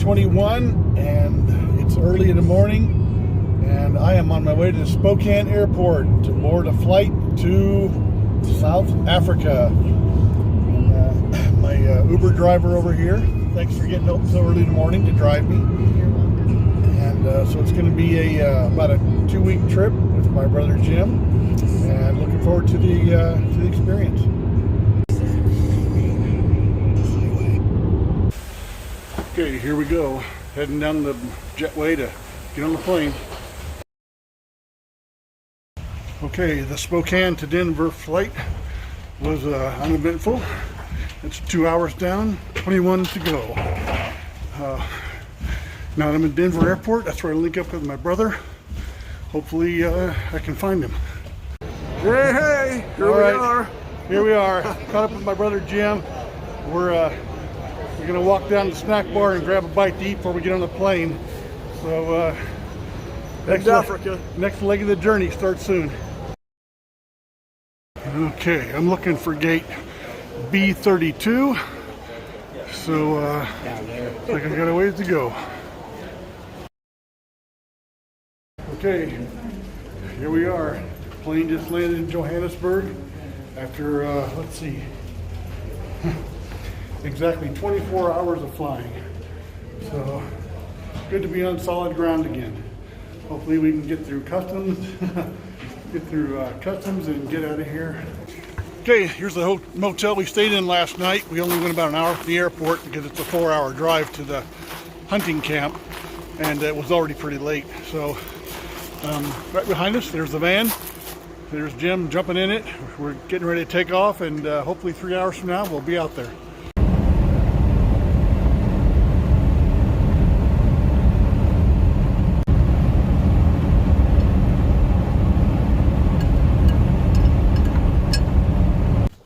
6:21 and it's early in the morning, and I am on my way to Spokane Airport to board a flight to South Africa. My Uber driver over here, thanks for getting up so early in the morning to drive me. You're welcome. And so it's going to be about a 2-week trip with my brother Jim, and looking forward to the experience. Okay, here we go, heading down the jetway to get on the plane. Okay, the Spokane to Denver flight was uneventful. It's 2 hours down, 21 to go. Now I'm in Denver Airport. That's where I link up with my brother. Hopefully I can find him. Hey, here we are. Here we are. Caught up with my brother Jim. We're gonna walk down to the snack bar and grab a bite to eat before we get on the plane. So next leg of the journey starts soon. Okay, I'm looking for gate B32. So looks like I got a ways to go. Okay, here we are. Plane just landed in Johannesburg after let's see, exactly 24 hours of flying. So good to be on solid ground again. Hopefully we can get through customs, and get out of here. Okay, here's the motel we stayed in last night. We only went about an hour from the airport because it's a 4-hour drive to the hunting camp, and it was already pretty late. So right behind us, there's the van. There's Jim jumping in it. We're getting ready to take off, and hopefully 3 hours from now we'll be out there.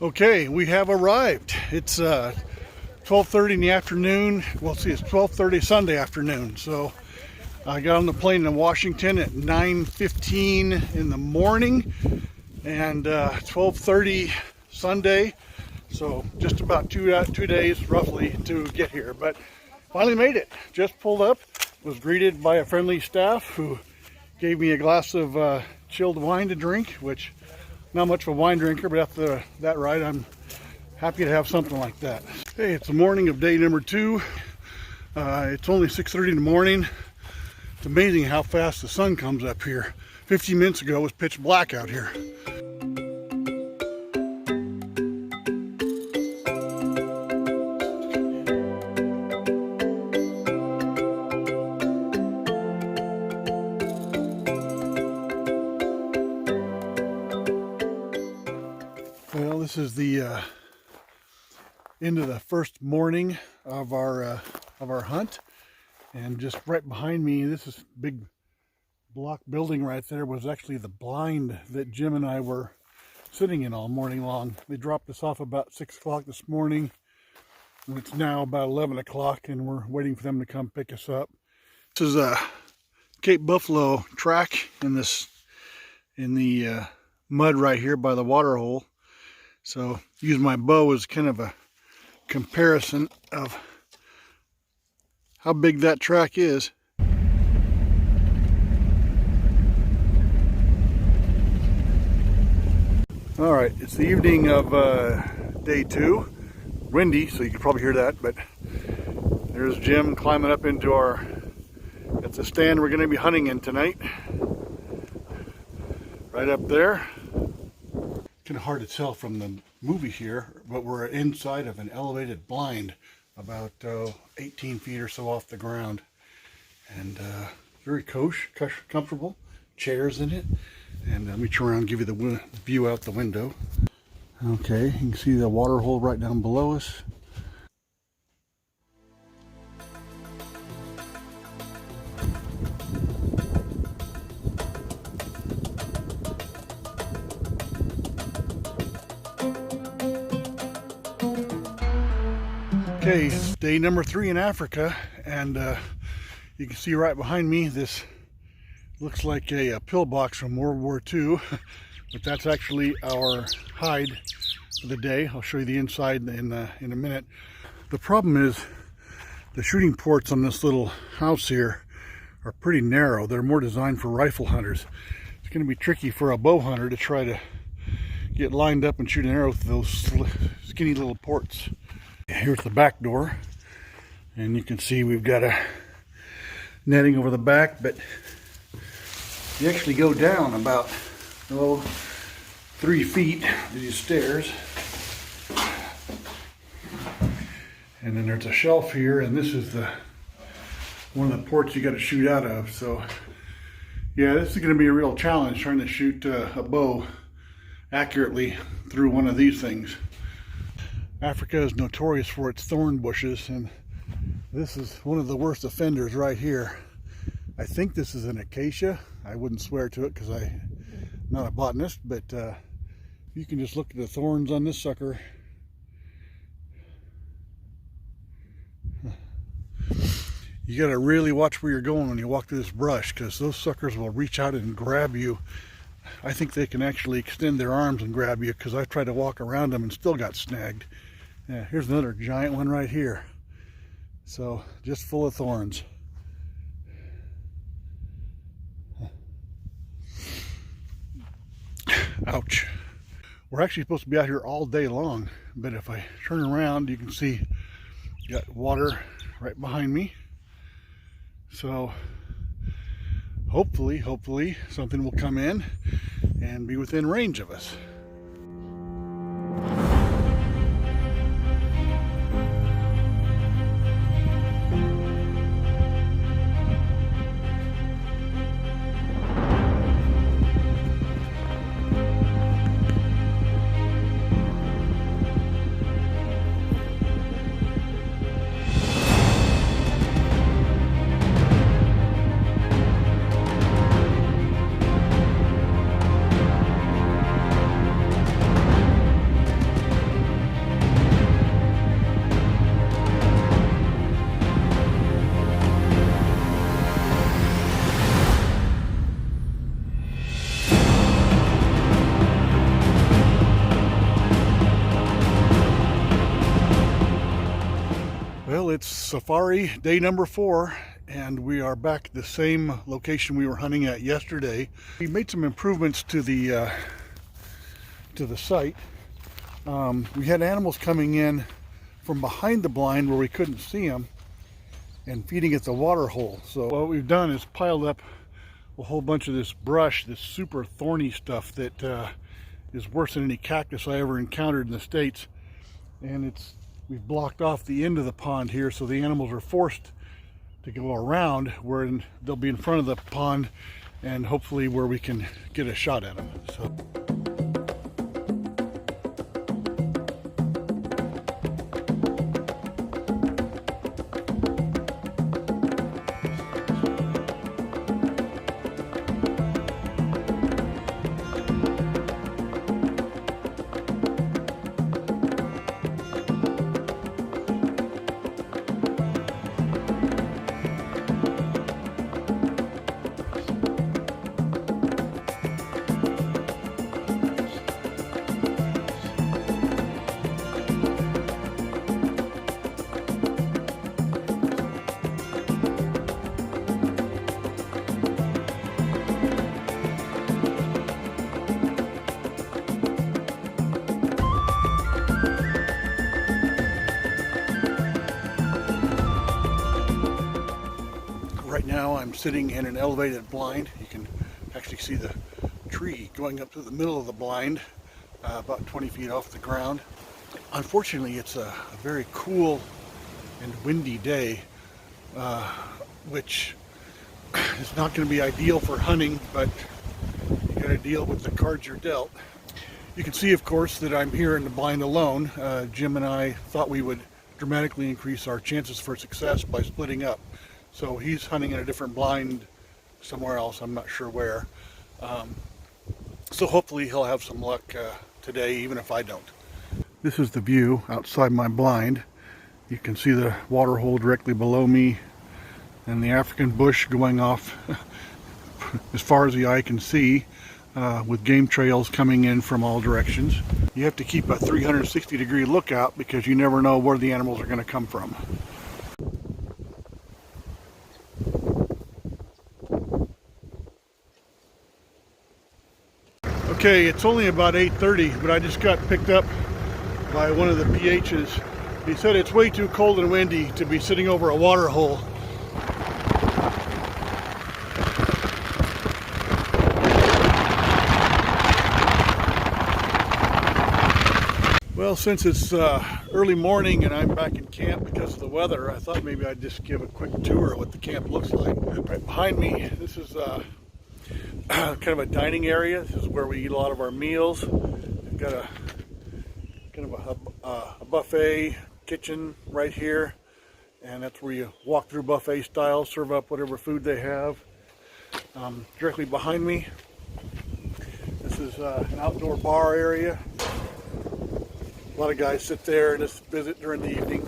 Okay, we have arrived. It's 12:30 in the afternoon. Well, see, it's 12:30 Sunday afternoon. So I got on the plane in Washington at 9:15 in the morning, and 12:30 Sunday. So just about two days roughly to get here, but finally made it. Just pulled up, was greeted by a friendly staff who gave me a glass of chilled wine to drink, which not much of a wine drinker, but after that ride, I'm happy to have something like that. Hey, it's the morning of day number 2. It's only 6:30 in the morning. It's amazing how fast the sun comes up here. 15 minutes ago, it was pitch black out here. Well, this is the end of the first morning of our hunt, and just right behind me, this is big block building right there, was actually the blind that Jim and I were sitting in all morning long. They dropped us off about 6 o'clock this morning, and it's now about 11 o'clock, and we're waiting for them to come pick us up. This is a Cape Buffalo track in the mud right here by the water hole. So use my bow as kind of a comparison of how big that track is. All right, it's the evening of day 2. Windy, so you can probably hear that, but there's Jim climbing up into that's the stand we're gonna be hunting in tonight. Right up there. Kind of hard to tell from the movie here, but we're inside of an elevated blind about 18 feet or so off the ground, and very comfortable chairs in it. And let me turn around and give you the view out the window. Okay, you can see the water hole right down below us. Okay, it's day number 3 in Africa, and you can see right behind me, this looks like a pillbox from World War II, but that's actually our hide for the day. I'll show you the inside in a minute. The problem is The shooting ports on this little house here are pretty narrow. They're more designed for rifle hunters. It's going to be tricky for a bow hunter to try to get lined up and shoot an arrow with those skinny little ports. Here's the back door, and you can see we've got a netting over the back, but you actually go down about 3 feet to these stairs, and then there's a shelf here, and this is one of the ports you got to shoot out of. So yeah, this is going to be a real challenge trying to shoot a bow accurately through one of these things. Africa is notorious for its thorn bushes, and this is one of the worst offenders right here. I think this is an acacia. I wouldn't swear to it because I'm not a botanist, but you can just look at the thorns on this sucker. You got to really watch where you're going when you walk through this brush, because those suckers will reach out and grab you. I think they can actually extend their arms and grab you, because I tried to walk around them and still got snagged. Yeah, here's another giant one right here. So just full of thorns. Ouch. We're actually supposed to be out here all day long, but if I turn around, you can see got water right behind me. So hopefully something will come in and be within range of us. Well, it's safari day number 4, and we are back at the same location we were hunting at yesterday. We made some improvements to the site. We had animals coming in from behind the blind where we couldn't see them and feeding at the water hole. So what we've done is piled up a whole bunch of this brush, this super thorny stuff that is worse than any cactus I ever encountered in the States. And we've blocked off the end of the pond here, so the animals are forced to go around where they'll be in front of the pond, and hopefully where we can get a shot at them. So. Right now I'm sitting in an elevated blind. You can actually see the tree going up to the middle of the blind, about 20 feet off the ground. Unfortunately, it's a very cool and windy day, which is not going to be ideal for hunting, but you got to deal with the cards you're dealt. You can see, of course, that I'm here in the blind alone. Jim and I thought we would dramatically increase our chances for success by splitting up. So he's hunting in a different blind somewhere else, I'm not sure where. So hopefully he'll have some luck today, even if I don't. This is the view outside my blind. You can see the water hole directly below me and the African bush going off as far as the eye can see, with game trails coming in from all directions. You have to keep a 360-degree lookout because you never know where the animals are going to come from. Okay, it's only about 8:30, but I just got picked up by one of the PHs. He said it's way too cold and windy to be sitting over a water hole. Well, since it's early morning and I'm back in camp because of the weather, I thought maybe I'd just give a quick tour of what the camp looks like. Right behind me, this is kind of a dining area. This is where we eat a lot of our meals. We've got a kind of a buffet kitchen right here, and that's where you walk through buffet style, serve up whatever food they have. Directly behind me, this is an outdoor bar area. A lot of guys sit there and just visit during the evening.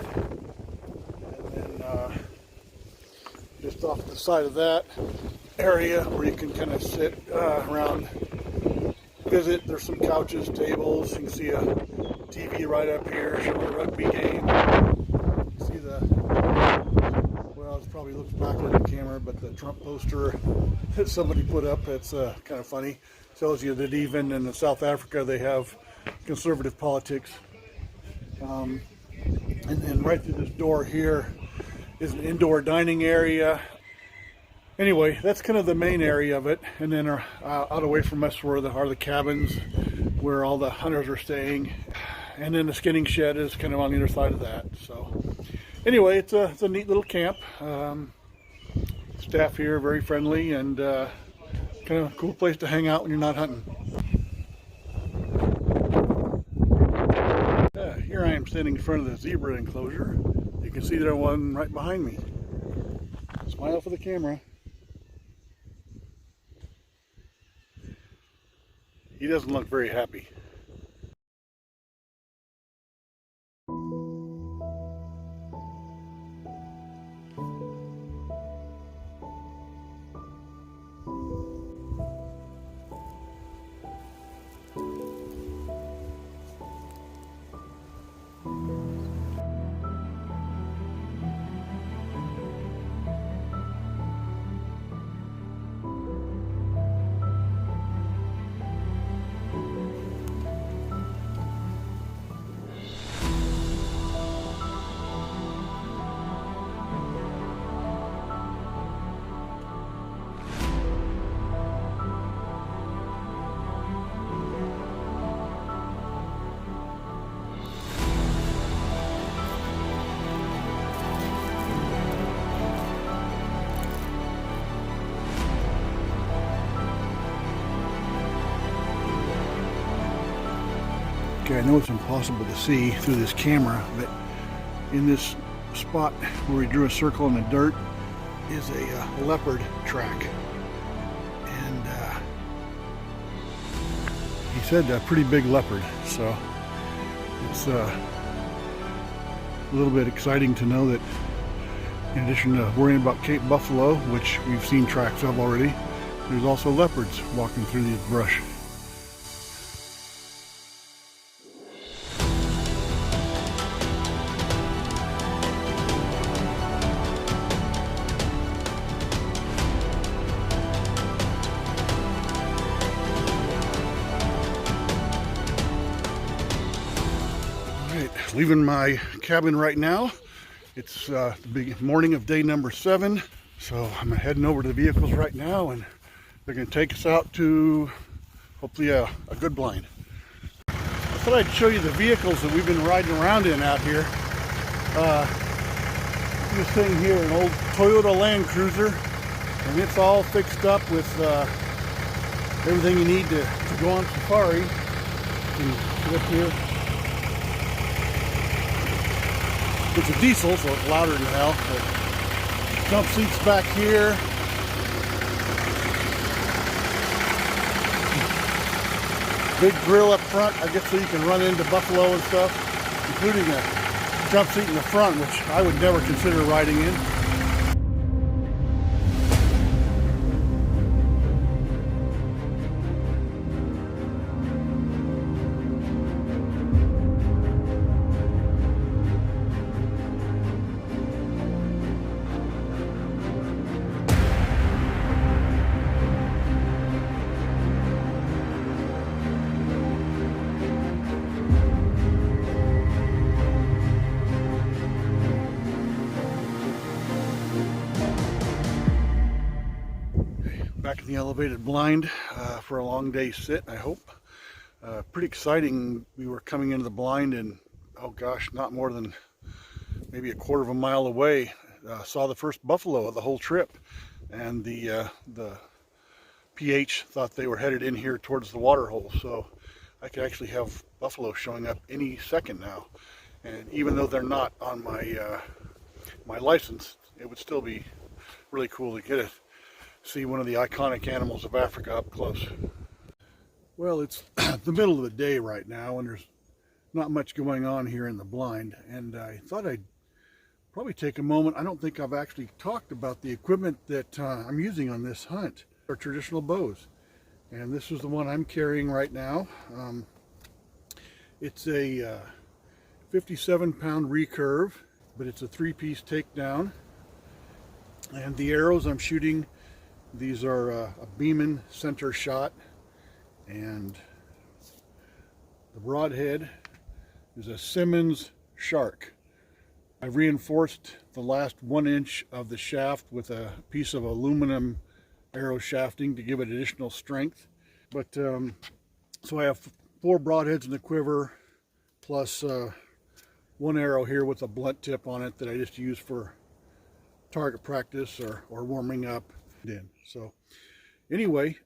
And then just off the side of that area where you can kind of sit around, visit. There's some couches, tables. You can see a TV right up here showing a rugby game. See well, it probably looks backward in the camera, but the Trump poster that somebody put up, that's kind of funny. Tells you that even in South Africa they have conservative politics. And then right through this door here is an indoor dining area. Anyway, that's kind of the main area of it. And then out away from us are the cabins where all the hunters are staying. And then the skinning shed is kind of on the other side of that. So anyway, it's a neat little camp. Staff here very friendly, and kind of a cool place to hang out when you're not hunting. Here I am standing in front of the zebra enclosure. You can see there's one right behind me. Smile for the camera. He doesn't look very happy. Okay, I know it's impossible to see through this camera, but in this spot where we drew a circle in the dirt is a leopard track. And he said a pretty big leopard, so it's a little bit exciting to know that in addition to worrying about Cape buffalo, which we've seen tracks of already, there's also leopards walking through this brush. Leaving my cabin right now. It's the big morning of day number 7, so I'm heading over to the vehicles right now, and they're going to take us out to hopefully a good blind. I thought I'd show you the vehicles that we've been riding around in out here. This thing here, an old Toyota Land Cruiser, and it's all fixed up with everything you need to go on safari. You can get up here. It's a diesel, so it's louder than hell. But jump seats back here. Big grill up front, I guess, so you can run into buffalo and stuff, including a jump seat in the front, which I would never consider riding in. back in the elevated blind for a long day sit, I hope. Pretty exciting. We were coming into the blind and, oh gosh, not more than maybe a quarter of a mile away, saw the first buffalo of the whole trip. And the PH thought they were headed in here towards the water hole. So I could actually have buffalo showing up any second now. And even though they're not on my my license, it would still be really cool to see one of the iconic animals of Africa up close. Well, it's the middle of the day right now, and there's not much going on here in the blind. And I thought I'd probably take a moment. I don't think I've actually talked about the equipment that I'm using on this hunt. Our traditional bows, and this is the one I'm carrying right now. It's a 57-pound recurve, but it's a 3-piece takedown. And the arrows I'm shooting, these are a Beeman center shot, and the broadhead is a Simmons Shark. I've reinforced the last 1 inch of the shaft with a piece of aluminum arrow shafting to give it additional strength. But so I have 4 broadheads in the quiver, plus 1 arrow here with a blunt tip on it that I just use for target practice or warming up. So anyway,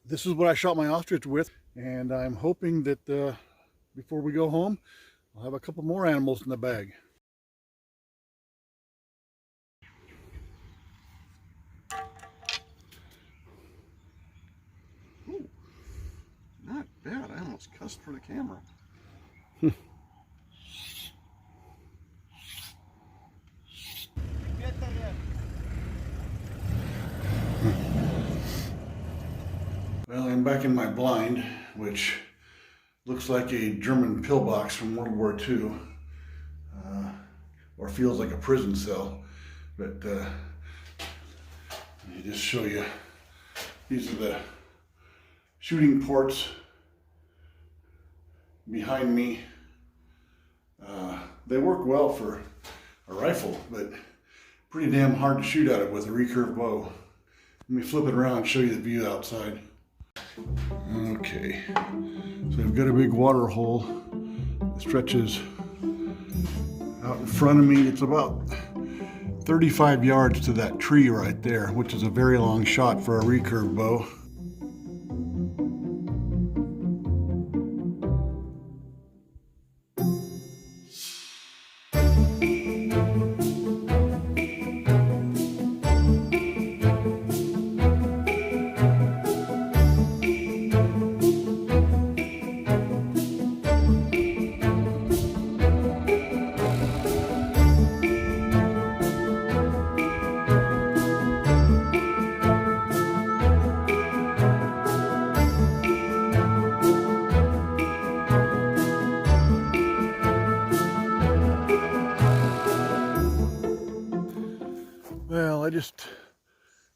this is what I shot my ostrich with, and I'm hoping that before we go home, I'll have a couple more animals in the bag. Ooh, not bad. I almost cussed for the camera. Well, I'm back in my blind, which looks like a German pillbox from World War II, or feels like a prison cell. But let me just show you. These are the shooting ports behind me. They work well for a rifle, but pretty damn hard to shoot out of with a recurve bow. Let me flip it around and show you the view outside. Okay, so I've got a big water hole that stretches out in front of me. It's about 35 yards to that tree right there, which is a very long shot for a recurve bow. Well, I just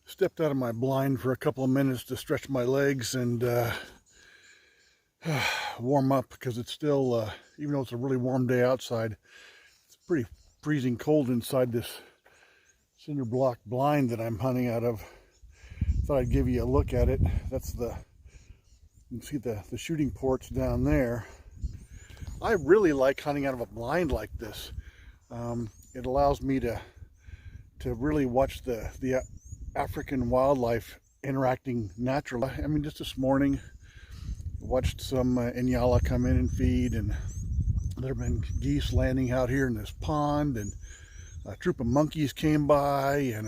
stepped out of my blind for a couple of minutes to stretch my legs and warm up, because it's still, even though it's a really warm day outside, it's pretty freezing cold inside this cinder block blind that I'm hunting out of. Thought I'd give you a look at it. That's you can see the shooting ports down there. I really like hunting out of a blind like this. It allows me to really watch the African wildlife interacting naturally. I mean, just this morning, watched some Inyala come in and feed, and there have been geese landing out here in this pond, and a troop of monkeys came by, and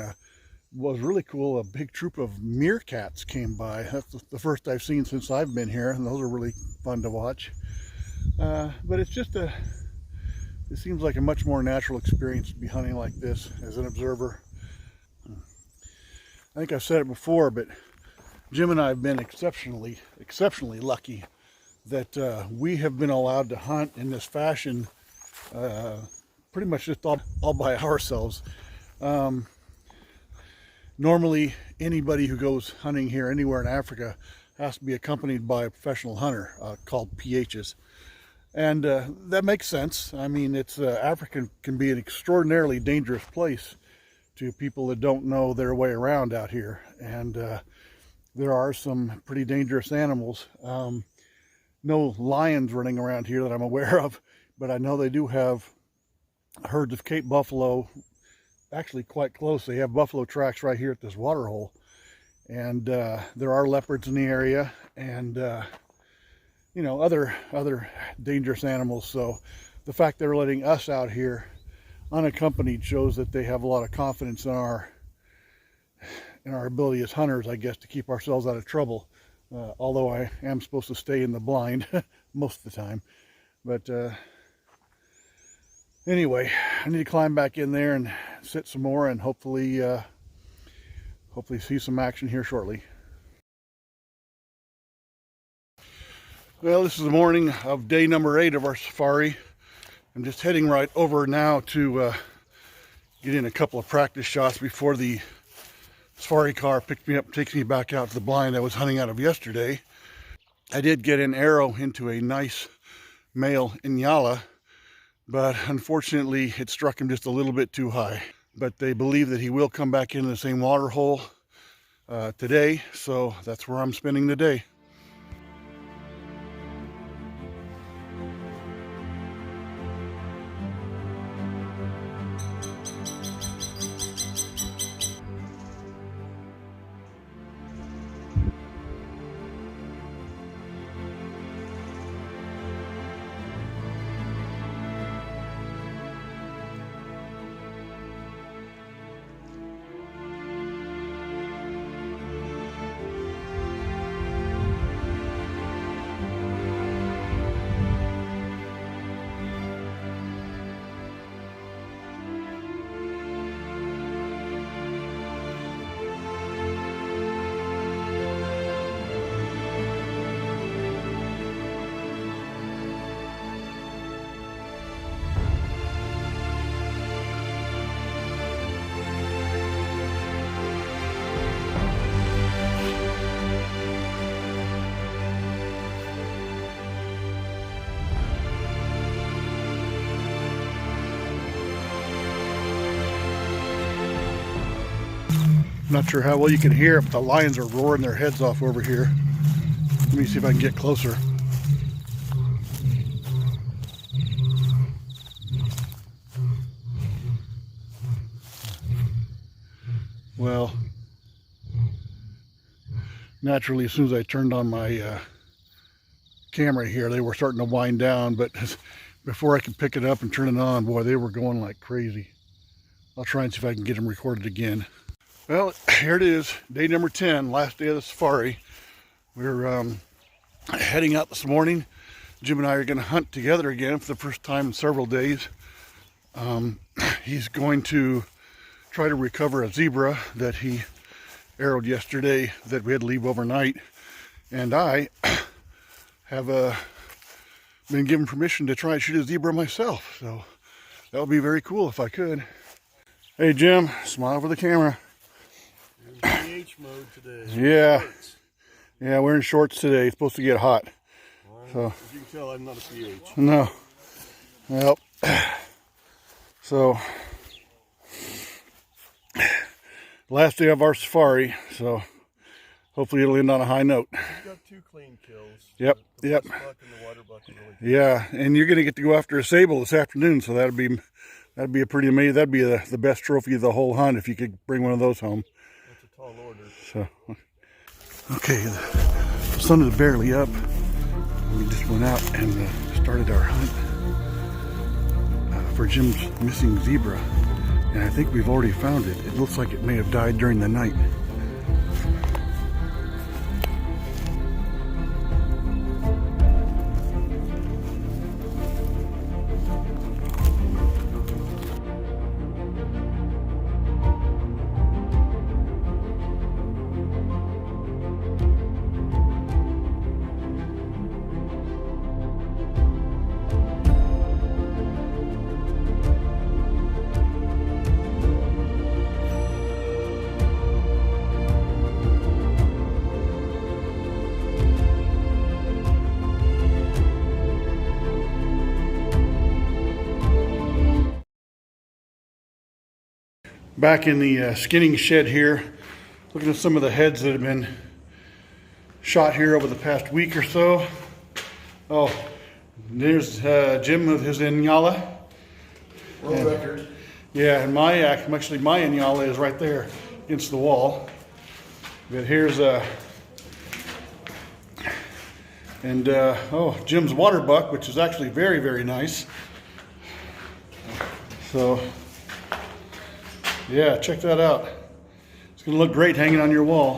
what was really cool, a big troop of meerkats came by. That's the first I've seen since I've been here, and those are really fun to watch. But it's just it seems like a much more natural experience to be hunting like this as an observer. I think I've said it before, but Jim and I have been exceptionally lucky that we have been allowed to hunt in this fashion pretty much just all by ourselves. Normally, anybody who goes hunting here anywhere in Africa has to be accompanied by a professional hunter called PHs. And that makes sense. I mean, Africa can be an extraordinarily dangerous place to people that don't know their way around out here. And there are some pretty dangerous animals. No lions running around here that I'm aware of, but I know they do have herds of Cape buffalo actually quite close. They have buffalo tracks right here at this water hole. And there are leopards in the area, and you know, other dangerous animals. So the fact they're letting us out here unaccompanied shows that they have a lot of confidence in our ability as hunters, I guess, to keep ourselves out of trouble. Although I am supposed to stay in the blind most of the time. But anyway, I need to climb back in there and sit some more, and hopefully see some action here shortly. Well, this is the morning of day number 8 of our safari. I'm just heading right over now to get in a couple of practice shots before the safari car picks me up and takes me back out to the blind I was hunting out of yesterday. I did get an arrow into a nice male Inyala, but unfortunately it struck him just a little bit too high. But they believe that he will come back into the same water hole today, so that's where I'm spending the day. I'm not sure how well you can hear it, but the lions are roaring their heads off over here. Let me see if I can get closer. Well, naturally, as soon as I turned on my camera here, they were starting to wind down, but before I could pick it up and turn it on, boy, they were going like crazy. I'll try and see if I can get them recorded again. Well, here it is, day number 10, last day of the safari. We're heading out this morning. Jim and I are going to hunt together again for the first time in several days. He's going to try to recover a zebra that he arrowed yesterday that we had to leave overnight. And I have been given permission to try and shoot a zebra myself. So that would be very cool if I could. Hey Jim, smile for the camera. PH mode today. Yeah. Shorts. Yeah, we're in shorts today. It's supposed to get hot. Well, as you can tell, I'm not a PH. No. Well, so last day of our safari, so hopefully it'll end on a high note. You've got 2 clean kills. Yep, the buck and the water buck are really good. Yeah, and you're gonna get to go after a sable this afternoon, so that'd be a pretty amazing. That'd be the best trophy of the whole hunt if you could bring one of those home. That's a tall order. So, okay, the sun is barely up. We just went out and started our hunt for Jim's missing zebra, and I think we've already found it. It looks like it may have died during the night. back in the skinning shed here, looking at some of the heads that have been shot here over the past week or so. Oh, there's Jim with his Inyala. World record. Yeah, and my Inyala is right there against the wall. But here's Jim's water buck, which is actually very, very nice. So, yeah, check that out. It's gonna look great hanging on your wall.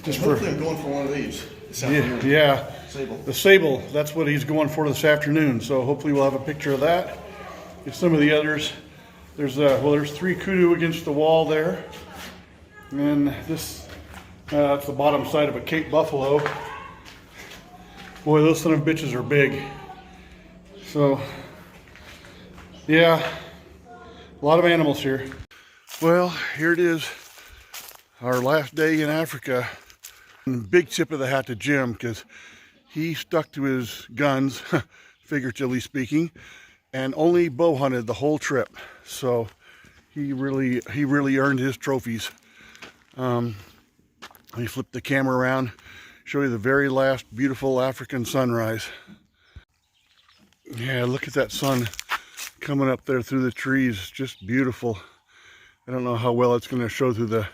Hopefully I'm going for one of these this afternoon. Yeah, Sable. the sable. That's what he's going for this afternoon. So hopefully we'll have a picture of that. Get some of the others. There's 3 kudu against the wall there, and this that's the bottom side of a Cape buffalo. Boy, those son of bitches are big. So, yeah, a lot of animals here. Well, here it is, our last day in Africa. And big tip of the hat to Jim, because he stuck to his guns, figuratively speaking, and only bow hunted the whole trip. So he really earned his trophies. Let me flip the camera around, show you the very last beautiful African sunrise. Yeah, look at that sun coming up there through the trees. Just beautiful. I don't know how well it's going to show through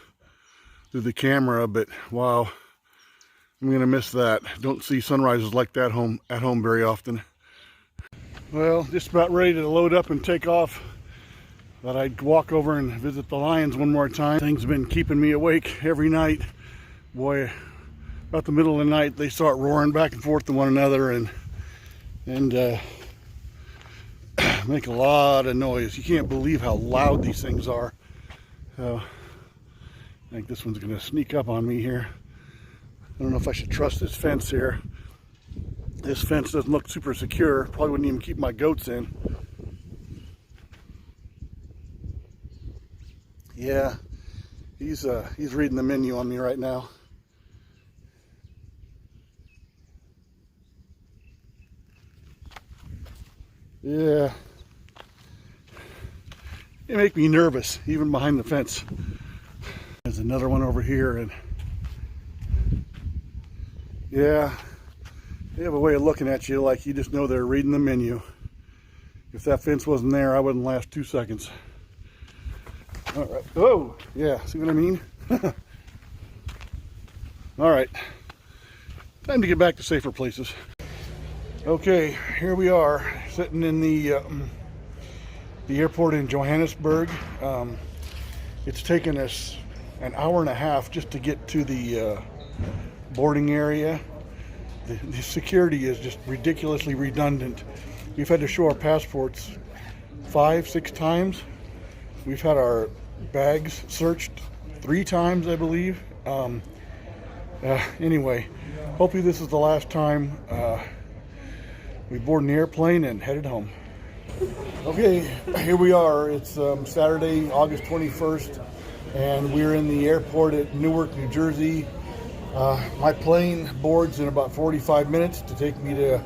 the camera, but wow, I'm going to miss that. Don't see sunrises like that at home very often. Well, just about ready to load up and take off. Thought I'd walk over and visit the lions one more time. Things have been keeping me awake every night. Boy, about the middle of the night, they start roaring back and forth to one another and make a lot of noise. You can't believe how loud these things are. So, I think this one's gonna sneak up on me here. I don't know if I should trust this fence here. This fence doesn't look super secure. Probably wouldn't even keep my goats in. Yeah, he's reading the menu on me right now. Yeah, they make me nervous, even behind the fence. There's another one over here, and yeah, they have a way of looking at you like you just know they're reading the menu. If that fence wasn't there, I wouldn't last 2 seconds. All right. Oh, yeah, see what I mean? All right, time to get back to safer places. Okay, here we are, sitting in the airport in Johannesburg. It's taken us an hour and a half just to get to the boarding area. The security is just ridiculously redundant. We've had to show our passports 5-6 times. We've had our bags searched 3 times, I believe. Anyway, hopefully this is the last time we board an airplane and headed home. Okay, here we are. It's Saturday, August 21st, and we're in the airport at Newark, New Jersey. My plane boards in about 45 minutes to take me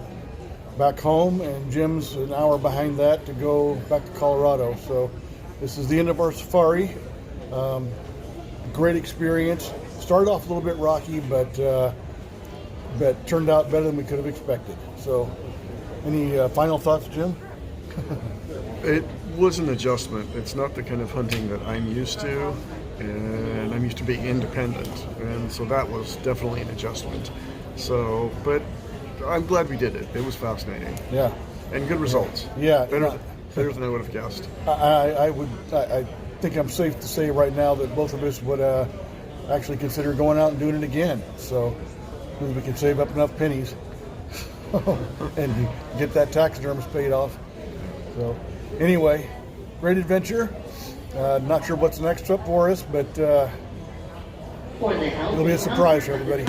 back home, and Jim's an hour behind that to go back to Colorado. So this is the end of our safari. Great experience. Started off a little bit rocky, but turned out better than we could have expected. So, any final thoughts, Jim? It was an adjustment. It's not the kind of hunting that I'm used to, and I'm used to being independent, and so that was definitely an adjustment. So, but I'm glad we did it. It was fascinating. Yeah. And good results. Yeah. Better than I would have guessed. I think I'm safe to say right now that both of us would actually consider going out and doing it again. So maybe we can save up enough pennies and get that taxidermist paid off. So anyway, great adventure. Not sure what's next up for us, but it'll be a surprise for everybody.